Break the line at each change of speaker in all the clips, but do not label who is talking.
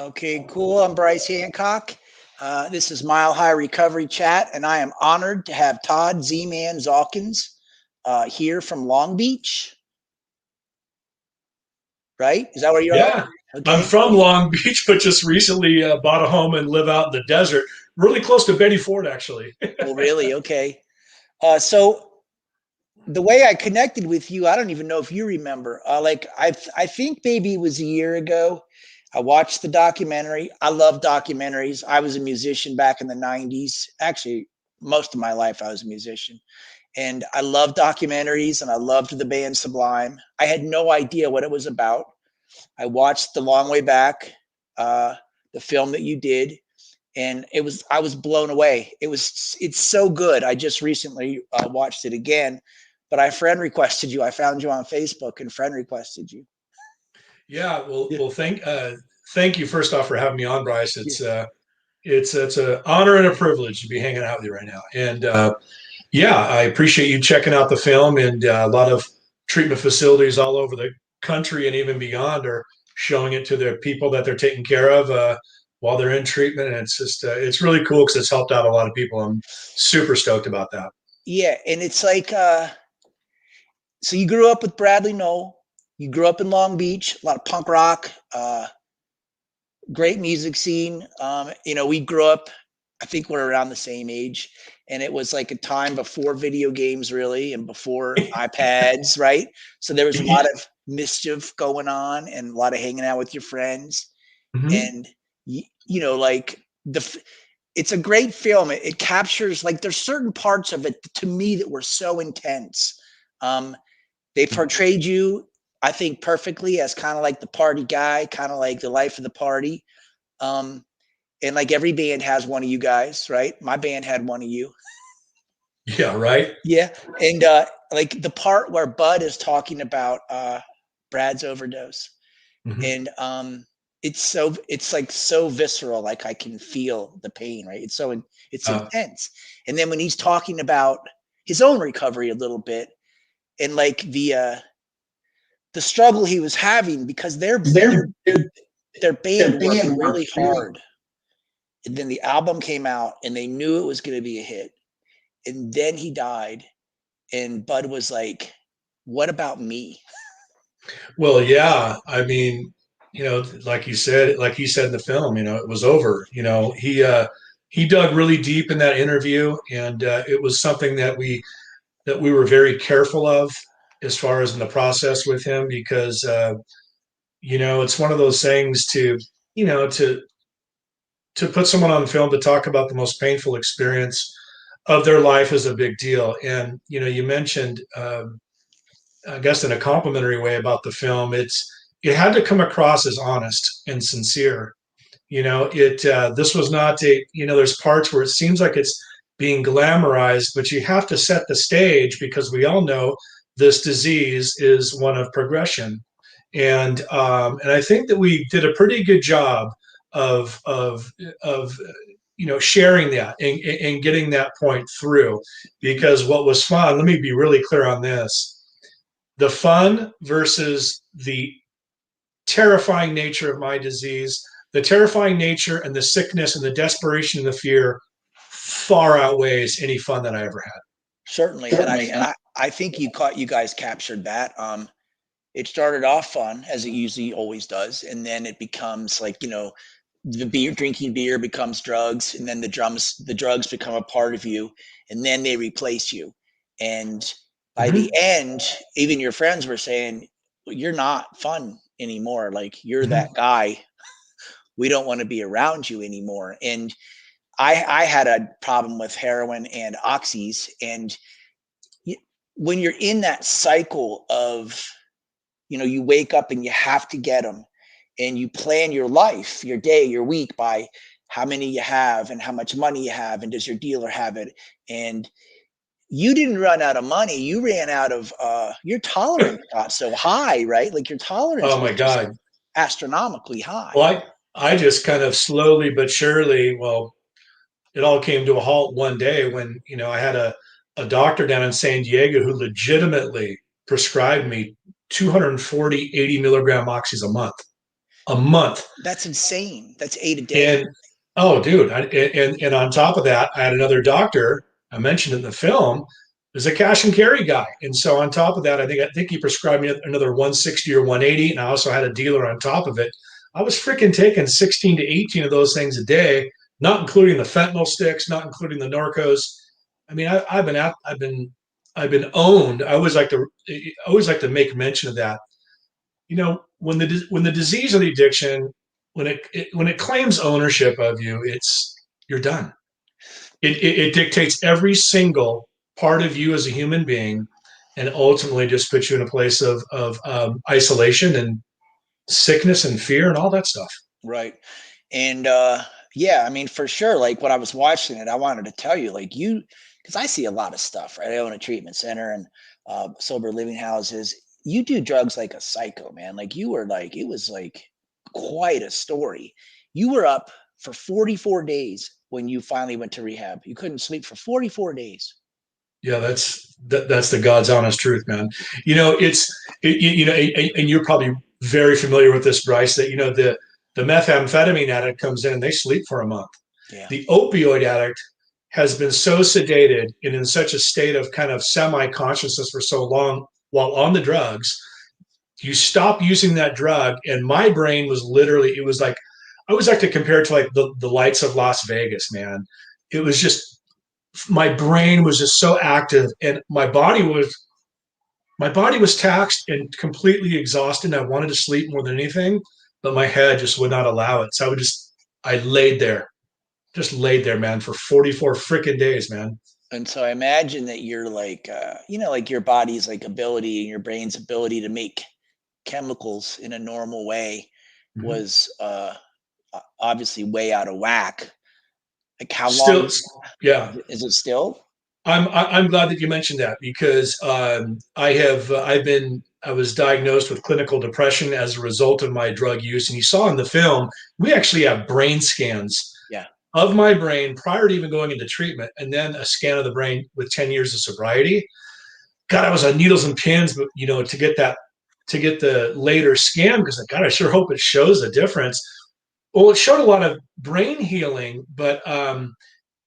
Okay, cool. I'm Brice Hancock. This is Mile High Recovery Chat, and I am honored to have Todd Z-Man Zalkins here from Long Beach. Right? Is that where you're at?
Yeah, I'm
Okay.
from Long Beach, but just recently bought a home and live out in the desert, really close to Betty Ford, actually.
Well, really? Okay. So the way I connected with you, I don't even know if you remember. I think maybe it was a year ago. I watched the documentary. I love documentaries. I was a musician back in the 90s. Actually, most of my life I was a musician. And I love documentaries and I loved the band Sublime. I had no idea what it was about. I watched The Long Way Back, uh, the film that you did, and I was blown away. It's so good. I just recently watched it again, but I friend requested you. I found you on Facebook and friend requested you.
Yeah, well,
Yeah.
thank you first off for having me on, Brice.
Yeah.
It's an honor and a privilege to be hanging out with you right now. And yeah, I appreciate you checking out the film, and a lot of treatment facilities all over the country and even beyond are showing it to their people that they're taking care of while they're in treatment. And it's just it's really cool because it's helped out a lot of people. I'm super stoked about that.
Yeah, and it's like so you grew up with Bradley Noel. You grew up in Long Beach, a lot of punk rock, great music scene. We grew up, I think we're around the same age. And it was like a time before video games, really, and before iPads, right? So there was a lot of mischief going on and a lot of hanging out with your friends.
Mhm.
And, like it's a great film. It captures, like, there's certain parts of it to me that were so intense. Um, they portrayed you, I think, perfectly as kind of like the party guy, kind of like the life of the party. Um, and like every band has one of you guys, right? My band had one of you.
Yeah, right.
Yeah. And like the part where Bud is talking about Brad's overdose.
Mhm.
And it's like so visceral, like I can feel the pain, right? It's
Uh,
intense. And then when he's talking about his own recovery a little bit and like the struggle he was having because
They're, they're,
their
their
band worked
band
really
worked really.
hard. And then the album came out and they knew it was going to be a hit. And then he died and Bud was like, "What about me?"
Well, yeah. I mean, like he said in the film, it was over. He dug really deep in that interview, and it was something that we were very careful of as far as in the process with him because it's one of those things you know to to put someone on film to talk about the most painful experience of their life is a big deal. And you mentioned, I guess, in a complimentary way about the film, it had to come across as honest and sincere. It this was not a there's parts where it seems like it's being glamorized, but you have to set the stage because we all know this disease is one of progression, and I think that we did a pretty good job of sharing that and getting that point through. Because what was fun, let me be really clear on this: the fun versus the terrifying nature of my disease, the terrifying nature and the sickness and the desperation and the fear far outweighs any fun that I ever had.
Certainly, and I think you guys captured that. It started off fun as it usually always does, and then it becomes like the drinking beer becomes drugs, and then the drugs become a part of you, and then they replace you. And by the
Mm-hmm.
end, even your friends were saying, "Well, you're not fun anymore. Like you're that
Mm-hmm.
guy. We don't want to be around you anymore." And I had a problem with heroin and oxys, and when you're in that cycle of you wake up and you have to get them, and you plan your life, your day, your week by how many you have and how much money you have and does your dealer have it. And you didn't run out of money, you ran out of your tolerance got so high, right? Like your tolerance
Oh
was
my
just
God.
astronomically high.
Well, I just kind of slowly but surely, well, it all came to a halt one day when, I had a doctor down in San Diego who legitimately prescribed me 240 80 milligram oxys a month. A month.
That's insane. That's 8 a day.
And oh, dude, and on top of that, I had another doctor I mentioned in the film is a cash and carry guy, and so on top of that, I think he prescribed me another 160 or 180, and I also had a dealer on top of it. I was freaking taking 16 to 18 of those things a day, not including the fentanyl sticks, not including the Norcos. I mean, I've been owned. I always like to make mention of that. When the disease or the addiction, when it claims ownership of you, you're done. It dictates every single part of you as a human being, and ultimately just puts you in a place of isolation and sickness and fear and all that stuff.
Right. And yeah, I mean, for sure, like when I was watching it, I wanted to tell you, like you, because I see a lot of stuff, right? I own a treatment center and sober living houses. You do drugs like a psycho, man. Like you were like, it was like quite a story. You were up for 44 days when you finally went to rehab. You couldn't sleep for 44 days.
Yeah, that's the God's honest truth, man. And you're probably very familiar with this, Brice. That the methamphetamine addict comes in and they sleep for a month.
Yeah.
The opioid addict has been so sedated and in such a state of kind of semi-consciousness for so long while on the drugs. You stop using that drug, and my brain was literally, it was like, I always like to compare it to like the lights of Las Vegas, man. It was just, my brain was just so active, and my body was taxed and completely exhausted. And I wanted to sleep more than anything, but my head just would not allow it. So I just laid there, man, for 44 freaking days, man.
And so I imagine that you're like, like your body's like ability and your brain's ability to make chemicals in a normal way
Mhm.
was obviously way out of whack. Like how
Still,
long
yeah.
is it still?
I'm glad that you mentioned that because I was diagnosed with clinical depression as a result of my drug use, and you saw in the film we actually have brain scans
Yeah.
of my brain prior to even going into treatment, and then a scan of the brain with 10 years of sobriety. God, I was on needles and pins, but to get the later scan because God, I sure hope it shows a difference. Well, it showed a lot of brain healing, but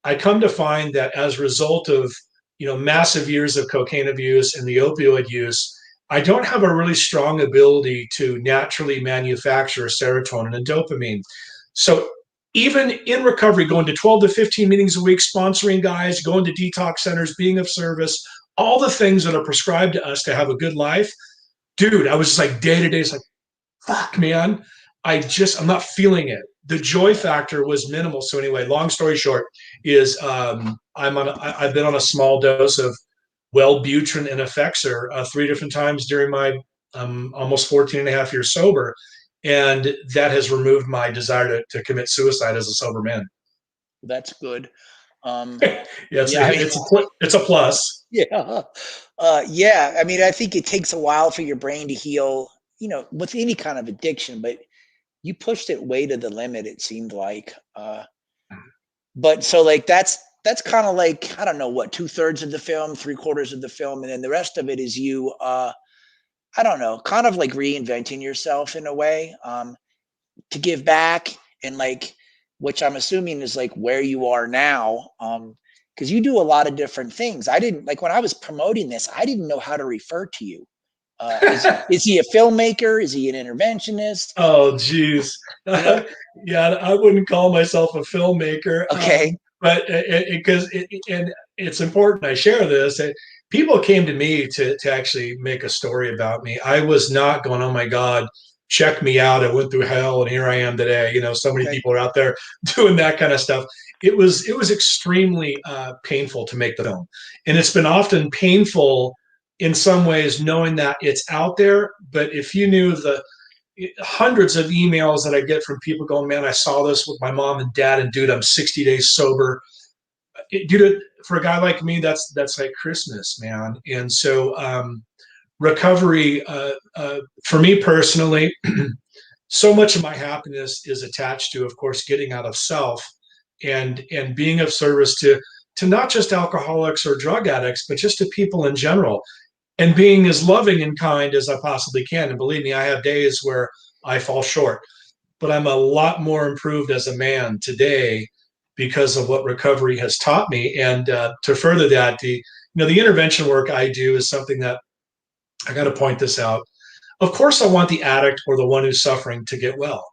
I come to find that as a result of massive years of cocaine abuse and the opioid use, I don't have a really strong ability to naturally manufacture serotonin and dopamine. So even in recovery, going to 12 to 15 meetings a week, sponsoring guys, going to detox centers, being of service, all the things that are prescribed to us to have a good life, dude, I was just like day to day, it's like, fuck, man, I'm not feeling it. The joy factor was minimal. So anyway, long story short is I've been on a small dose of Wellbutrin and Effexor 3 different times during my almost 14 and a half years sober. And that has removed my desire to commit suicide as a sober man.
That's good. Um,
Yeah,
yeah, I mean,
it's a plus.
yeah. Yeah, I mean, I think it takes a while for your brain to heal, with any kind of addiction, but you pushed it way to the limit, it seemed like. But so like that's kind of like, I don't know what, 2/3 of the film, 3/4 of the film, and then the rest of it is you I don't know, kind of like reinventing yourself in a way, to give back and like which I'm assuming is like where you are now. Because you do a lot of different things. I didn't like when I was promoting this, I didn't know how to refer to you. Is he a filmmaker? Is he an interventionist?
Oh, geez.
You know?
Yeah, I wouldn't call myself a filmmaker,
Okay.
but because and it's important I share this. People came to me to actually make a story about me. I was not going, oh my God, check me out. I went through hell and here I am today. So many
Okay.
people are out there doing that kind of stuff. It was extremely painful to make the film, and it's been often painful in some ways knowing that it's out there. But if you knew the hundreds of emails that I get from people going, man, I saw this with my mom and dad, and dude, I'm 60 days sober. Dude, for a guy like me, that's like Christmas, man. And so recovery, for me personally, so much of my happiness is attached to, of course, getting out of self and being of service to not just alcoholics or drug addicts, but just to people in general, and being as loving and kind as I possibly can. And believe me, I have days where I fall short. but I'm a lot more improved as a man today because of what recovery has taught me. And to further that, the intervention work I do is something that I got to point this out. Of course, I want the addict or the one who's suffering to get well,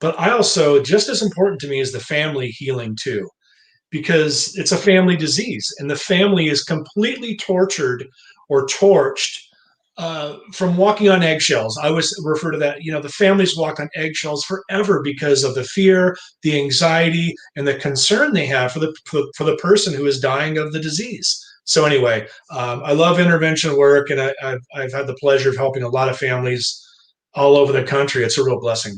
but I also, just as important to me, is the family healing too, because it's a family disease and the family is completely tortured or torched from walking on eggshells. I always refer to that, the families walk on eggshells forever because of the fear, the anxiety, and the concern they have for the person who is dying of the disease. So anyway, I love intervention work, and I've had the pleasure of helping a lot of families all over the country. It's a real blessing.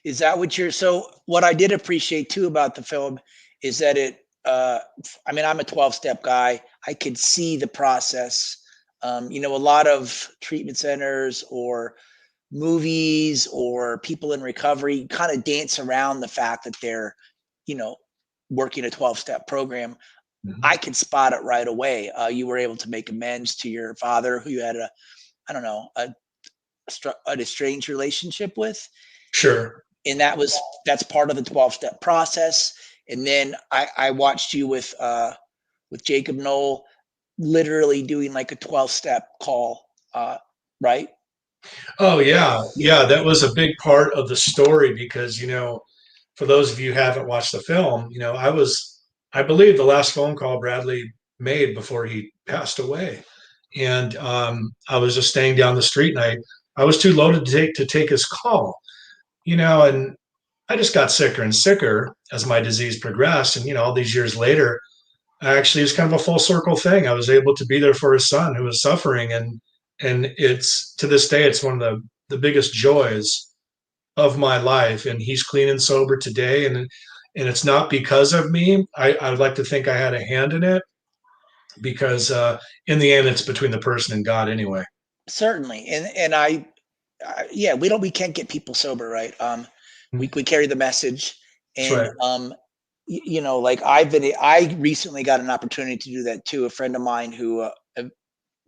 Is that what you're so what I did appreciate too about the film is that I mean, I'm a 12-step guy. I could see the process. A lot of treatment centers or movies or people in recovery kind of dance around the fact that they're, you know, working a 12-step program.
Mhm.
I could spot it right away. You were able to make amends to your father who you had I don't know, an estranged relationship with,
Sure.
and that's part of the 12-step process. And then I watched you with Jacob Knoll literally doing like a 12-step call, right?
Oh yeah, yeah. That was a big part of the story because for those of you who haven't watched the film, I believe, the last phone call Bradley made before he passed away, and I was just staying down the street, and I was too low to take his call, and I just got sicker and sicker as my disease progressed, and all these years later, actually, it's kind of a full circle thing. I was able to be there for his son who was suffering, and it's to this day, it's one of the biggest joys of my life. And he's clean and sober today, and it's not because of me. I would like to think I had a hand in it because in the end, it's between the person and God anyway.
Certainly. And yeah, we can't get people sober, right? We carry the message,
That's
and
right.
like I recently got an opportunity to do that too. A friend of mine who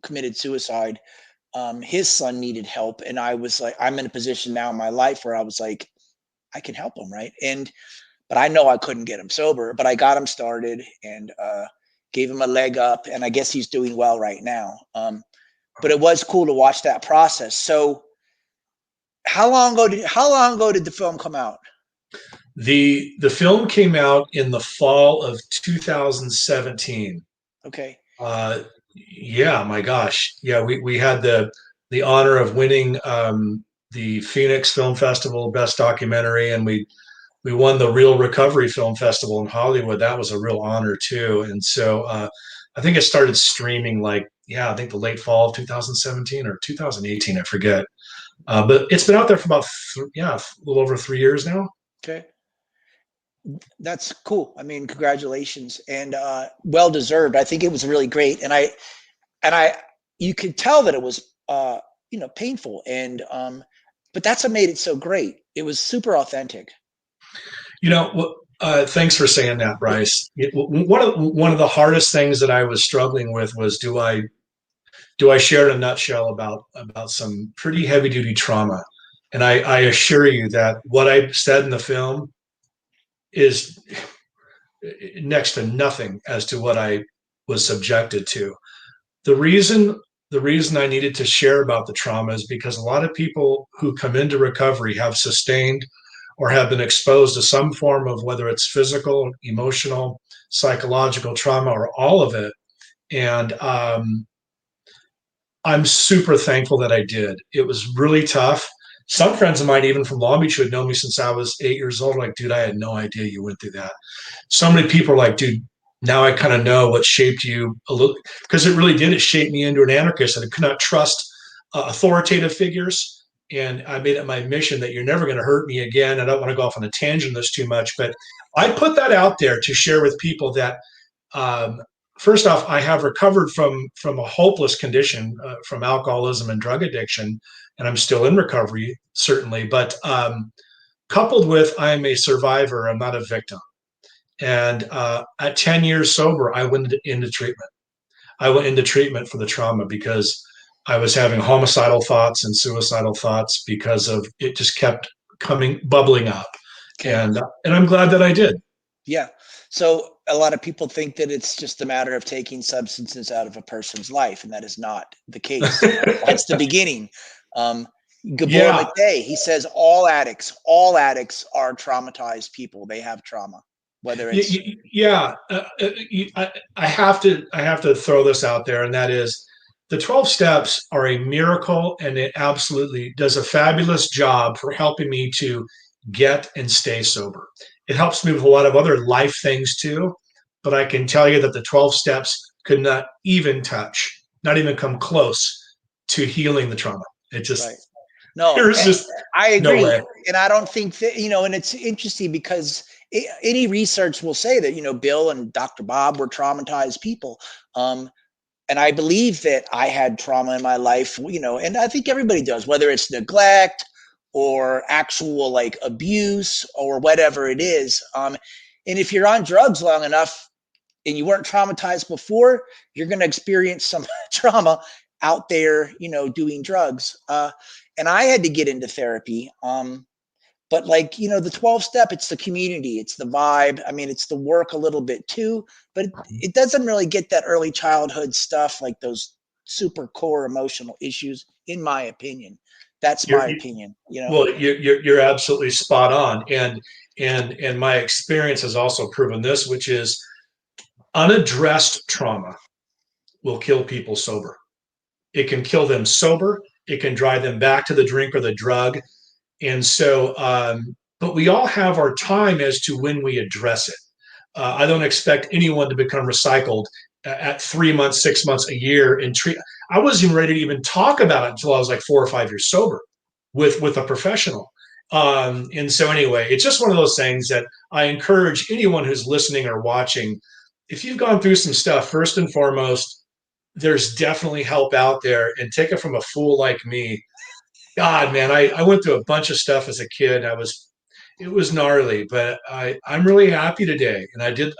committed suicide, his son needed help, and I was like, I'm in a position now in my life where I was like, I can help him, right? But I know I couldn't get him sober, but I got him started and gave him a leg up, and I guess he's doing well right now. But it was cool to watch that process. So how long ago did the film come out?
The film came out in the fall of 2017.
Okay.
Uh, yeah, my gosh, yeah, we had the honor of winning the Phoenix Film Festival Best Documentary, and we won the Real Recovery Film Festival in Hollywood. That was a real honor too. And so I think it started streaming I think the late fall of 2017 or 2018, I forget. But it's been out there for about a little over 3 years now.
Okay. That's cool. I mean, congratulations and well deserved. I think it was really great. And I you could tell that it was painful and but that's what made it so great. It was super authentic.
Thanks for saying that, Brice. One of the hardest things that I was struggling with was do I share in a nutshell about some pretty heavy duty trauma, and I assure you that what I said in the film is next to nothing as to what I was subjected to. The reason the reason I needed to share about the trauma is because a lot of people who come into recovery have sustained or have been exposed to some form of, whether it's physical, emotional, psychological trauma, or all of it. And I'm super thankful that I did. It was really tough. Some friends of mine, even from Long Beach, who had known me since I was 8 years old, like, dude, I had no idea you went through that. So many people are like, dude, now I kind of know what shaped you a little, because it really did. It shaped me into an anarchist, and I could not trust authoritative figures. And I made it my mission that you're never going to hurt me again. I don't want to go off on a tangent this too much, but I put that out there to share with people that um, first off, I have recovered from a hopeless condition, from alcoholism and drug addiction, and I'm still in recovery, certainly. But coupled with, I am a survivor. I'm not a victim. And at 10 years sober, I went into treatment. I went into treatment for the trauma because I was having homicidal thoughts and suicidal thoughts because of it just kept bubbling up.
Okay.
And I'm glad that I did.
Yeah. So a lot of people think that it's just a matter of taking substances out of a person's life, and that is not the case. That's the beginning. Um, Gabor
Yeah.
Mate, he says all addicts are traumatized people. They have trauma, whether it's
Yeah. I have to throw this out there, and that is the 12 steps are a miracle, and it absolutely does a fabulous job for helping me to get and stay sober. It helps me with a lot of other life things too, but I can tell you that the 12 steps could not even touch, not even come close to healing the trauma. It
right.
just,
No,
there's just
I
no
agree,
way.
and I don't think that and it's interesting because any research will say that Bill and Dr. Bob were traumatized people. And I believe that I had trauma in my life, and I think everybody does, whether it's neglect or actual like abuse or whatever it is. And if you're on drugs long enough and you weren't traumatized before, you're going to experience some trauma out there, doing drugs. And I had to get into therapy. But like, the 12 step, it's the community, it's the vibe. I mean, it's the work a little bit too, but it doesn't really get that early childhood stuff, like those super core emotional issues, in my opinion. That's
You're,
my opinion.
well, you're absolutely spot on. And my experience has also proven this, which is unaddressed trauma will kill people sober. It can kill them sober. It can drive them back to the drink or the drug. And so, but we all have our time as to when we address it. I don't expect anyone to become recycled at 3 months, 6 months, a year and treat. I wasn't even ready to even talk about it until I was like 4 or 5 years sober with a professional. And so anyway, it's just one of those things that I encourage anyone who's listening or watching. If you've gone through some stuff, first and foremost, there's definitely help out there, and take it from a fool like me. God, man, I went through a bunch of stuff as a kid. It was gnarly, but I'm really happy today. And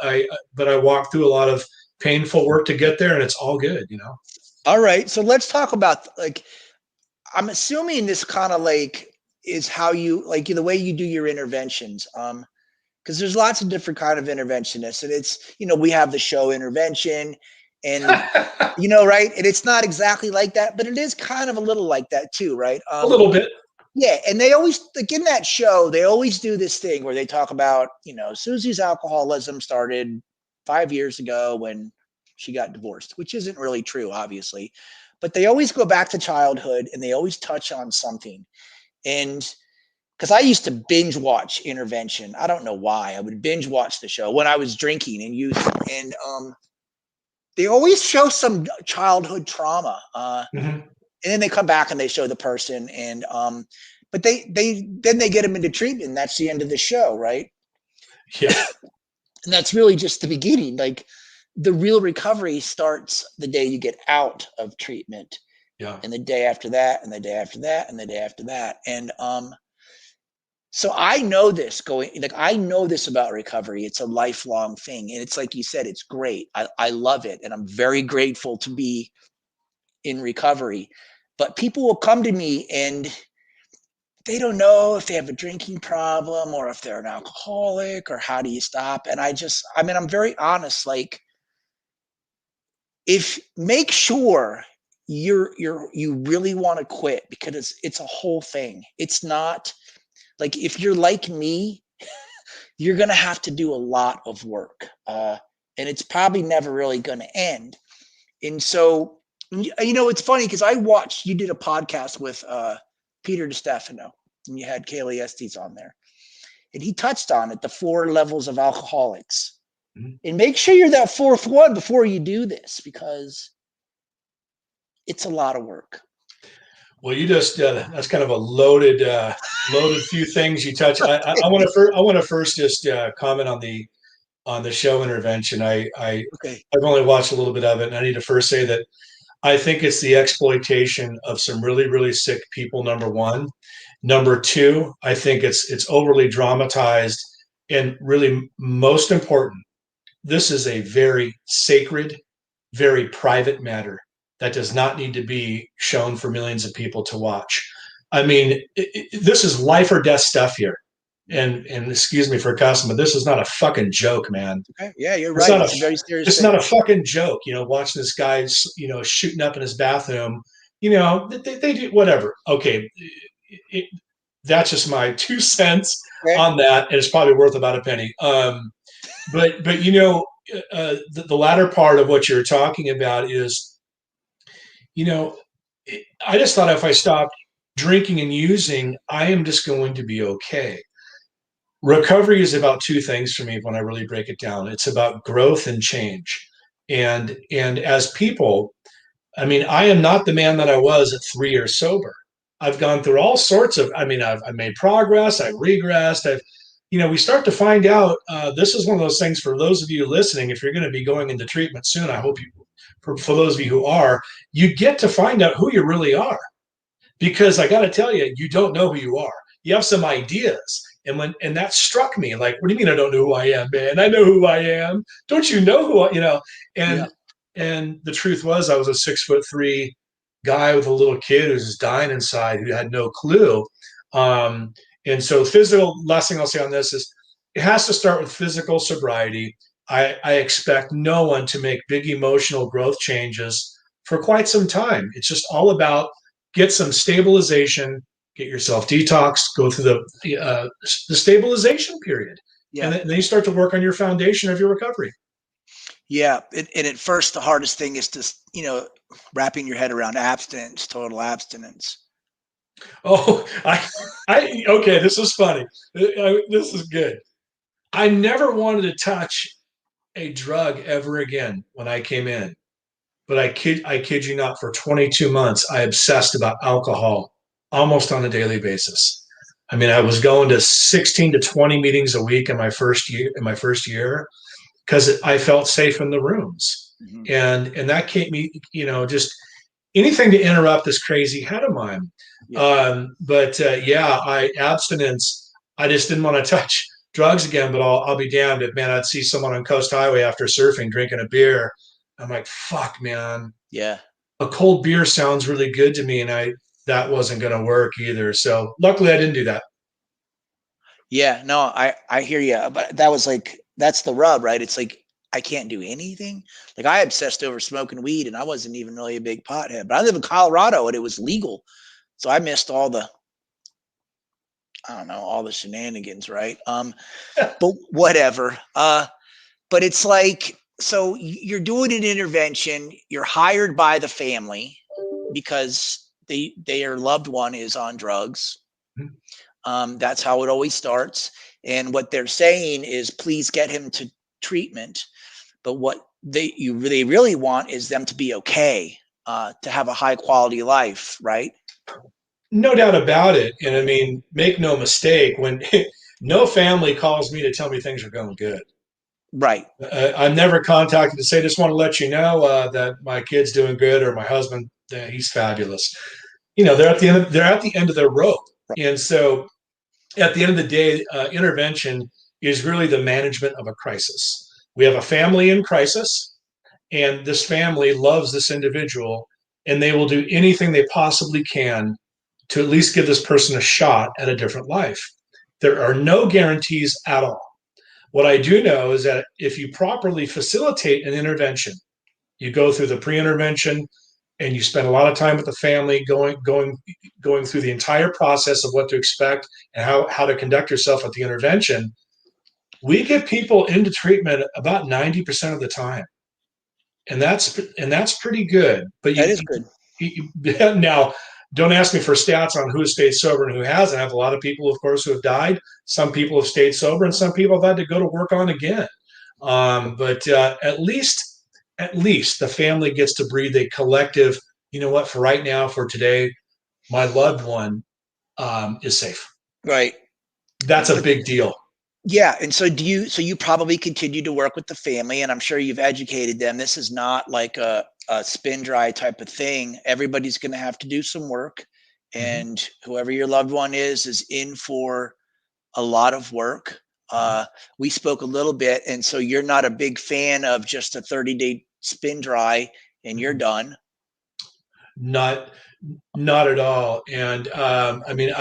but I walked through a lot of painful work to get there, and it's all good, you know?
All right. So let's talk about, like, I'm assuming this kind of like is how you, like, the way you do your interventions. Because there's lots of different kind of interventionists, and it's, we have the show intervention, and
A
right, and it's not exactly like that, but it is kind of a little like that too, right?
little bit.
Yeah, and they always, like, in that show, they always do this thing where they talk about, Susie's alcoholism started 5 years ago when she got divorced, which isn't really true, obviously, but they always go back to childhood and they always touch on something. And because I used to binge watch Intervention. I don't know why. I would binge watch the show when I was drinking and using, and they always show some childhood trauma,
Mm-hmm.
and then they come back and they show the person, and but they get them into treatment. And that's the end of the show, right?
Yeah,
And that's really just the beginning. Like, the real recovery starts the day you get out of treatment,
yeah,
and the day after that, and the day after that, and the day after that, and so I know this going, like, I know this about recovery. It's a lifelong thing. And it's like you said, it's great. I love it. And I'm very grateful to be in recovery. But people will come to me and they don't know if they have a drinking problem or if they're an alcoholic or how do you stop. And I mean, I'm very honest. Like, if make sure you really want to quit, because it's a whole thing. It's not like, if you're like me, you're going to have to do a lot of work. And it's probably never really going to end. And so, it's funny because you did a podcast with Peter DiStefano, and you had Kaylee Estes on there. And he touched on it, the 4 levels of alcoholics.
mm-hmm.
And make sure you're that 4th one before you do this, because it's a lot of work.
Well, you just that's kind of a loaded few things you touch. I want to first just comment on the show Intervention.
Okay.
I've only watched a little bit of it, and I need to first say that I think it's the exploitation of some really, really sick people, number one. Number two, I think it's overly dramatized, and really most important, this is a very sacred, very private matter that does not need to be shown for millions of people to watch. I mean, this is life or death stuff here. And excuse me for cussing, but this is not a fucking joke, man.
Okay. Yeah, you're
It's
right.
not a
It's a very serious
it's not
thing.
a fucking joke, watching this guy, shooting up in his bathroom. They do whatever. Okay, it, that's just my 2 cents
Okay.
on that, and it's probably worth about a penny. But the latter part of what you're talking about is, you know, I just thought if I stopped drinking and using, I am just going to be okay. Recovery is about two things for me when I really break it down. It's about growth and change. And as people, I mean, I am not the man that I was at 3 years sober. I've gone through all sorts of, I mean, I've made progress, I've regressed, we start to find out, this is one of those things for those of you listening, if you're going to be going into treatment soon, I hope for those of you who are, you get to find out who you really are. Because I got to tell you, you don't know who you are. You have some ideas. And that struck me, like, what do you mean I don't know who I am, man? I know who I am. Don't you know who
Yeah.
and the truth was I was a 6'3" guy with a little kid who was just dying inside, who had no clue. Um, and so physical, last thing I'll say on this is it has to start with physical sobriety. I expect no one to make big emotional growth changes for quite some time. It's just all about get some stabilization, get yourself detoxed, go through the stabilization period, and
Yeah.
then you start to work on your foundation of your recovery.
Yeah. And at first, the hardest thing is just, wrapping your head around abstinence, total abstinence.
Oh, okay. This is funny. This is good. I never wanted to touch a drug ever again when I came in, but I kid you not, for 22 months, I obsessed about alcohol almost on a daily basis. I mean, I was going to 16 to 20 meetings a week in my first year because I felt safe in the rooms.
Mm-hmm.
And that kept me, just anything to interrupt this crazy head of mine.
Yeah.
But yeah, abstinence. I just didn't want to touch drugs again. But I'll be damned if, man, I'd see someone on Coast Highway after surfing drinking a beer. I'm like, fuck, man.
Yeah.
A cold beer sounds really good to me, and that wasn't going to work either. So luckily, I didn't do that.
Yeah. No, I hear you. But that's the rub, right? It's like, I can't do anything. Like, I obsessed over smoking weed, and I wasn't even really a big pothead, but I live in Colorado and it was legal. So I missed I don't know, all the shenanigans, right? But whatever. But it's like, so you're doing an intervention, you're hired by the family because their loved one is on drugs. That's how it always starts. And what they're saying is, please get him to treatment. But what they really want is them to be okay, to have a high quality life, right?
No doubt about it. And I mean, make no mistake, when no family calls me to tell me things are going good.
Right.
I'm never contacted to say, just want to let you know that my kid's doing good, or my husband, he's fabulous. They're at the end of their rope.
Right.
And so at the end of the day, intervention is really the management of a crisis. We have a family in crisis, and this family loves this individual, and they will do anything they possibly can to at least give this person a shot at a different life. There are no guarantees at all. What I do know is that if you properly facilitate an intervention, you go through the pre-intervention and you spend a lot of time with the family going through the entire process of what to expect and how to conduct yourself at the intervention. We get people into treatment about 90% of the time. And that's pretty good. But
That is good.
now, don't ask me for stats on who has stayed sober and who hasn't. I have a lot of people, of course, who have died. Some people have stayed sober, and some people have had to go to work on again. But at least the family gets to breathe a collective. You know what? For right now, for today, my loved one is safe.
Right.
That's a
But
big deal.
yeah, and so you probably continue to work with the family, and I'm sure you've educated them. This is not like a spin dry type of thing. Everybody's going to have to do some work,
Mm-hmm.
and whoever your loved one is in for a lot of work.
Mm-hmm.
We spoke a little bit, and so you're not a big fan of just a 30-day spin dry and you're
Mm-hmm.
done.
not not at all. And I mean,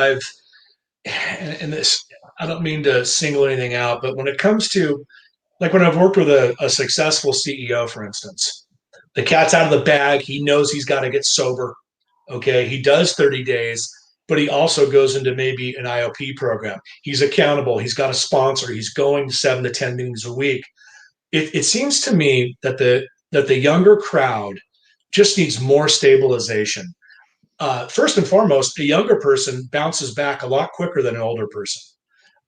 and this, I don't mean to single anything out, but when it comes to, like, when I've worked with a successful CEO, for instance, the cat's out of the bag. He knows he's got to get sober. Okay. He does 30 days, but he also goes into maybe an IOP program. He's accountable. He's got a sponsor. He's going 7 to 10 meetings a week. It seems to me that the younger crowd just needs more stabilization. First and foremost, a younger person bounces back a lot quicker than an older person.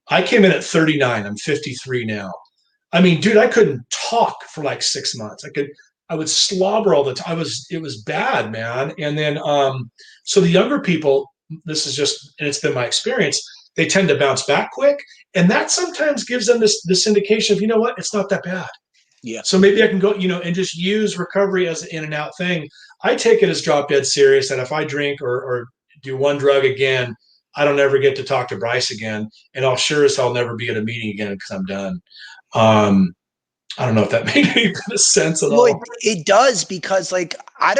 I came in at 39. I'm 53 now. I mean, dude, I couldn't talk for like 6 months. I would slobber all the time. It was bad, man. And then, so the younger people, this is just, and it's been my experience, they tend to bounce back quick. And that sometimes gives them this indication of, you know what, it's not that bad.
Yeah.
So maybe I can go, and just use recovery as an in and out thing. I take it as drop dead serious that if I drink or do one drug again, I don't ever get to talk to Brice again. And I'll sure as hell never be at a meeting again because I'm done. Um, I don't know if that made any sense at
Well,
all.
it does, because like I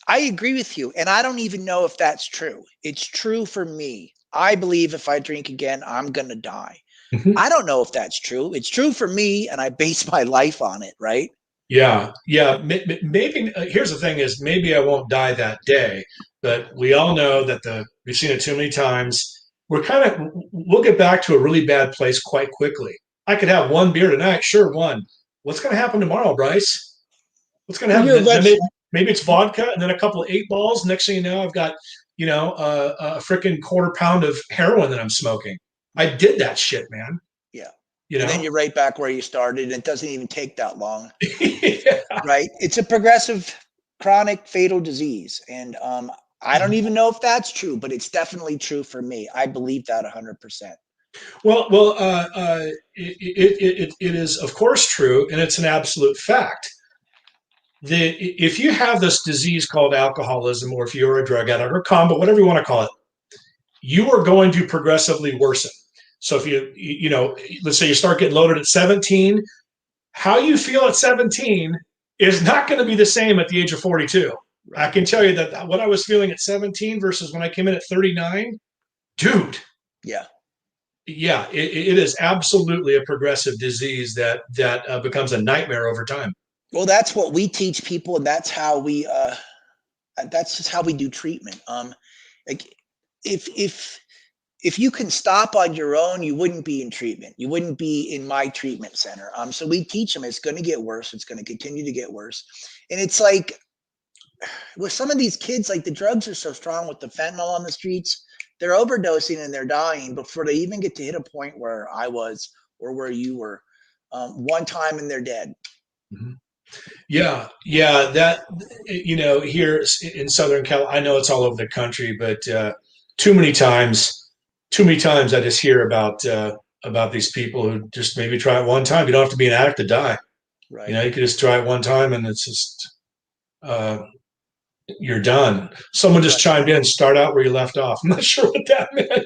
agree with you, and I don't even know if that's true. It's true for me. I believe if I drink again, I'm gonna die.
Mhm.
I don't know if that's true. It's true for me, and I base my life on it, right?
Yeah, yeah. Maybe here's the thing: is maybe I won't die that day, but we all know that we've seen it too many times. We'll get back to a really bad place quite quickly. I could have one beer tonight, sure, one. What's going to happen tomorrow, Brice? What's going to
Well,
happen?
you're
Then
eventually,
maybe it's vodka and then a couple of 8 balls. Next thing you know, I've got a freaking quarter pound of heroin that I'm smoking. I did that shit, man.
yeah.
You
And then
know.
you're right back where you started, and it doesn't even take that long,
Yeah.
right? It's a progressive, chronic, fatal disease, and I don't even know if that's true, but it's definitely true for me. I believe that 100%.
It is of course true, and it's an absolute fact. If you have this disease called alcoholism, or if you're a drug addict or combo, whatever you want to call it, you are going to progressively worsen. So if let's say you start getting loaded at 17, how you feel at 17 is not going to be the same at the age of 42. Right. I can tell you that what I was feeling at 17 versus when I came in at 39, dude.
Yeah.
Yeah, it is absolutely a progressive disease that becomes a nightmare over time.
Well, that's what we teach people, and that's just how we do treatment. Like if you can stop on your own, you wouldn't be in treatment. You wouldn't be in my treatment center. So we teach them it's going to get worse. It's going to continue to get worse. And it's like with some of these kids, like the drugs are so strong with the fentanyl on the streets, they're overdosing and they're dying before they even get to hit a point where I was or where you were. One time and they're dead.
Mm-hmm. Yeah, yeah. That here in Southern Cal, I know it's all over the country, but too many times, too many times, I just hear about these people who just maybe try it one time. You don't have to be an addict to die.
Right.
You know, you could just try it one time, and it's just uh, you're done. Someone just chimed in. Start out where you left off. I'm not sure what that meant.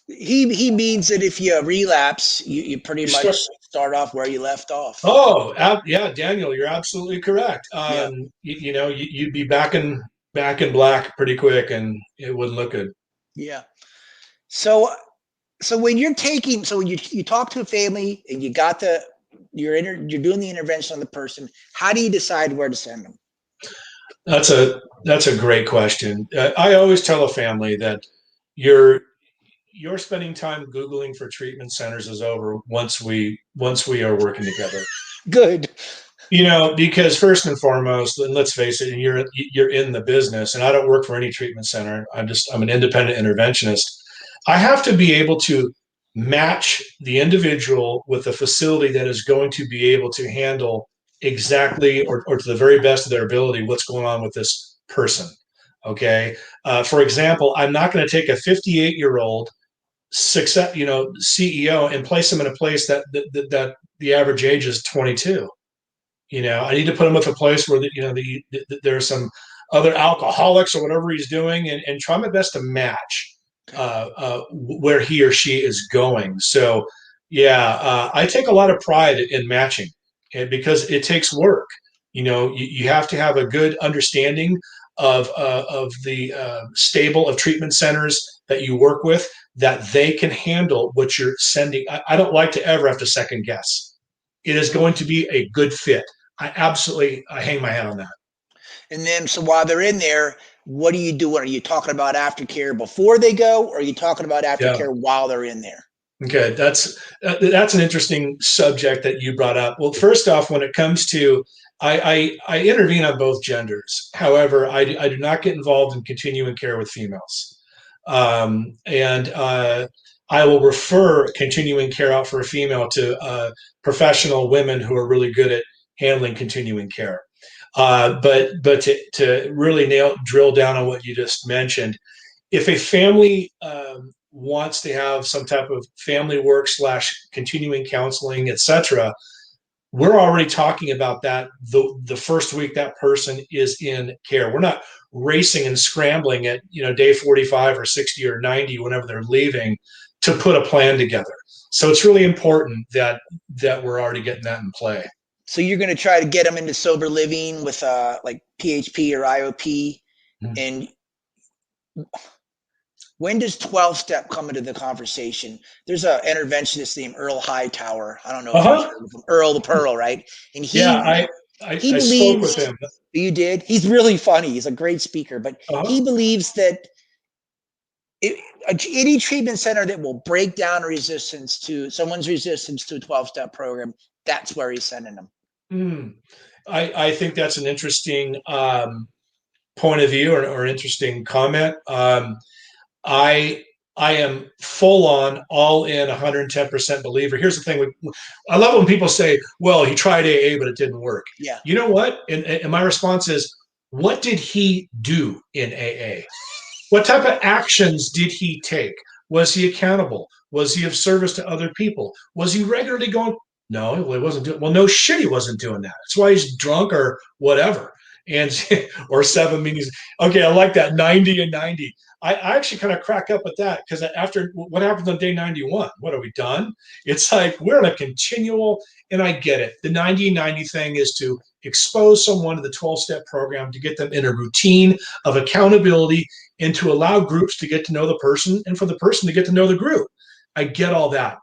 He means that if you relapse, you pretty much start off where you left off.
Oh, yeah, Daniel, you're absolutely correct.
Yeah.
You'd be back in black pretty quick, and it wouldn't look good.
Yeah. So when you're taking, so when you talk to a family and you're doing the intervention on the person, how do you decide where to send them?
That's a great question. I always tell a family that your spending time Googling for treatment centers is over once we are working together.
Good.
Because first and foremost, and let's face it, you're in the business, and I don't work for any treatment center. I'm an independent interventionist. I have to be able to match the individual with a facility that is going to be able to handle exactly or to the very best of their ability what's going on with this person. Okay. For example, I'm not going to take a 58-year-old success, CEO and place them in a place that the average age is 22. I need to put him with a place where there's some other alcoholics or whatever he's doing, and try my best to match where he or she is going. So, yeah, I take a lot of pride in matching, because it takes work. You have to have a good understanding of the stable of treatment centers that you work with, that they can handle what you're sending. I don't like to ever have to second guess. It is going to be a good fit. I hang my hat on that.
And then, so while they're in there, what are you doing? Are you talking about aftercare before they go, or are you talking about
Yeah.
aftercare while they're in there?
Okay, that's an interesting subject that you brought up. Well, first off, when it comes to I intervene on both genders. However, I do not get involved in continuing care with females, and I will refer continuing care out for a female to professional women who are really good at handling continuing care. But to really drill down on what you just mentioned, if a family wants to have some type of family work / continuing counseling, etc., we're already talking about that the first week that person is in care. We're not racing and scrambling at day 45 or 60 or 90 whenever they're leaving to put a plan together. So it's really important that we're already getting that in play.
So you're going to try to get them into sober living with like PHP or IOP.
Mm-hmm.
And when does 12 step come into the conversation? There's an interventionist named Earl Hightower. I don't know if you've heard of him. Earl the Pearl, right? And
I spoke with him.
You did? He's really funny. He's a great speaker, but he believes that any treatment center that will break down resistance to someone's resistance to a 12-step program, that's where he's sending them.
I think that's an interesting point of view or interesting comment. I am full on, all in, 110% believer. Here's the thing: I love when people say, "Well, he tried AA, but it didn't work."
Yeah.
You know what? And my response is, what did he do in AA? What type of actions did he take? Was he accountable? Was he of service to other people? Was he regularly going? No, he wasn't doing. Well, no shit, he wasn't doing that. That's why he's drunk or whatever. And or 7 meetings. Okay, I like that 90 and 90. I actually kind of crack up at that, because after what happens on day 91, what are we done? It's like we're in a continual, and I get it. The 90-90 thing is to expose someone to the 12-step program, to get them in a routine of accountability, and to allow groups to get to know the person, and for the person to get to know the group. I get all that.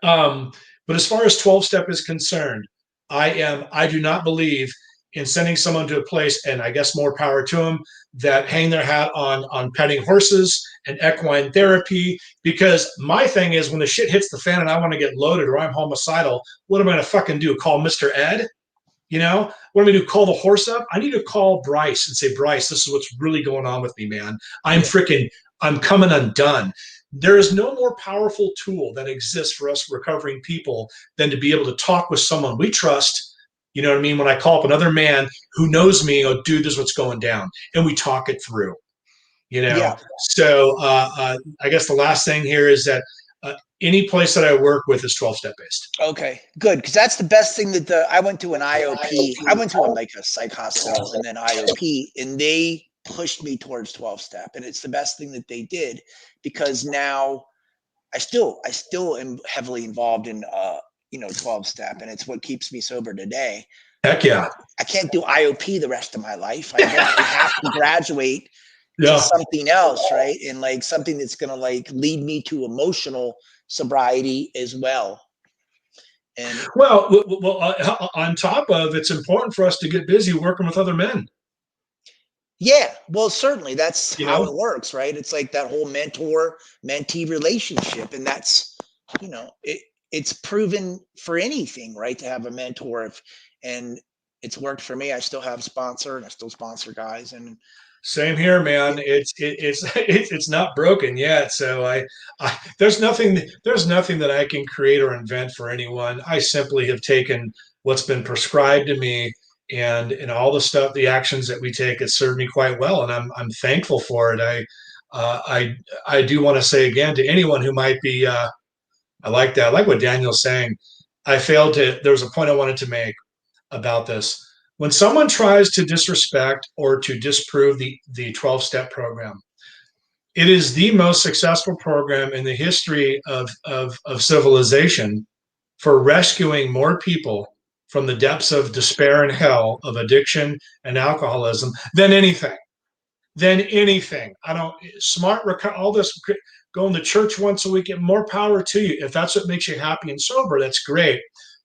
But as far as 12-step is concerned, I do not believe in sending someone to a place, and I guess more power to them, that hang their hat on petting horses and equine therapy. Because my thing is, when the shit hits the fan and I want to get loaded or I'm homicidal, what am I going to fucking do? Call Mr. Ed? What am I going to do? Call the horse up? I need to call Brice and say, Brice, this is what's really going on with me, man. I'm coming undone. There is no more powerful tool that exists for us recovering people than to be able to talk with someone we trust. You know what I mean? When I call up another man who knows me, oh, dude, this is what's going down. And we talk it through,
Yeah.
So I guess the last thing here is that any place that I work with is 12-step based.
Okay, good. Because that's the best thing that I went to an IOP. I went to like a psych hospital and then IOP, and they pushed me towards 12-step. And it's the best thing that they did, because now I still am heavily involved in 12-step, and it's what keeps me sober today.
Heck yeah.
I can't do IOP the rest of my life. I have to graduate to something else, right? And like something that's going to like lead me to emotional sobriety as well. And
well, on top of, it's important for us to get busy working with other men.
Yeah, well, certainly that's how it works, right? It's like that whole mentor-mentee relationship, and that's, it's proven for anything, right? To have a mentor, and it's worked for me. I still have a sponsor, and I still sponsor guys, and
same here, man. It's not broken yet. So I there's nothing that I can create or invent for anyone. I simply have taken what's been prescribed to me, and all the stuff, the actions that we take, has served me quite well, and I'm thankful for it. I do want to say again to anyone who might be, I like that. I like what Daniel's saying. There was a point I wanted to make about this. When someone tries to disrespect or to disprove the 12-step program, it is the most successful program in the history of civilization for rescuing more people from the depths of despair and hell of addiction and alcoholism than anything. than anything. I don't smart all this going to church once a week, and more power to you. If that's what makes you happy and sober, that's great.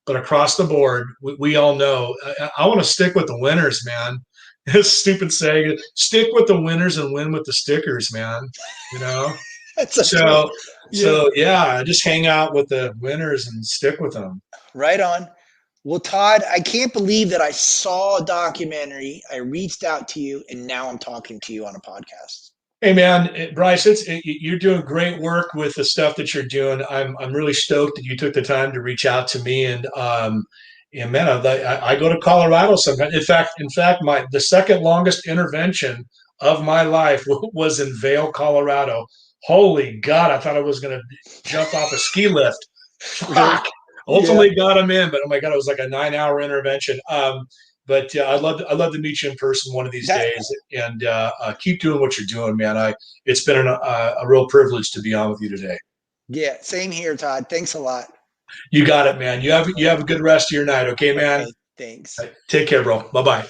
But across the board, we all know I want to stick with the winners, man. This stupid saying, stick with the winners and win with the stickers, man. You know?
That's a great,
So
yeah,
yeah, just hang out with the winners and stick with them.
right on. Well, Todd, I can't believe that I saw a documentary. I reached out to you, and now I'm talking to you on a podcast.
Hey man, Brice, you're doing great work with the stuff that you're doing. I'm really stoked that you took the time to reach out to me, and man, I go to Colorado sometimes. In fact, my the second longest intervention of my life was in Vail, Colorado. Holy God, I thought I was going to jump off a ski lift.
Really?
Fuck.
Yeah.
Ultimately got him in, but oh my God, it was like a 9 hour intervention. But I'd love to meet you in person one of these
That,
days, and keep doing what you're doing, man. It's been a real privilege to be on with you today.
yeah, same here, Todd. Thanks a lot.
You got it, man. You have a good rest of your night, okay, man.
Okay, thanks.
Take care, bro. Bye bye.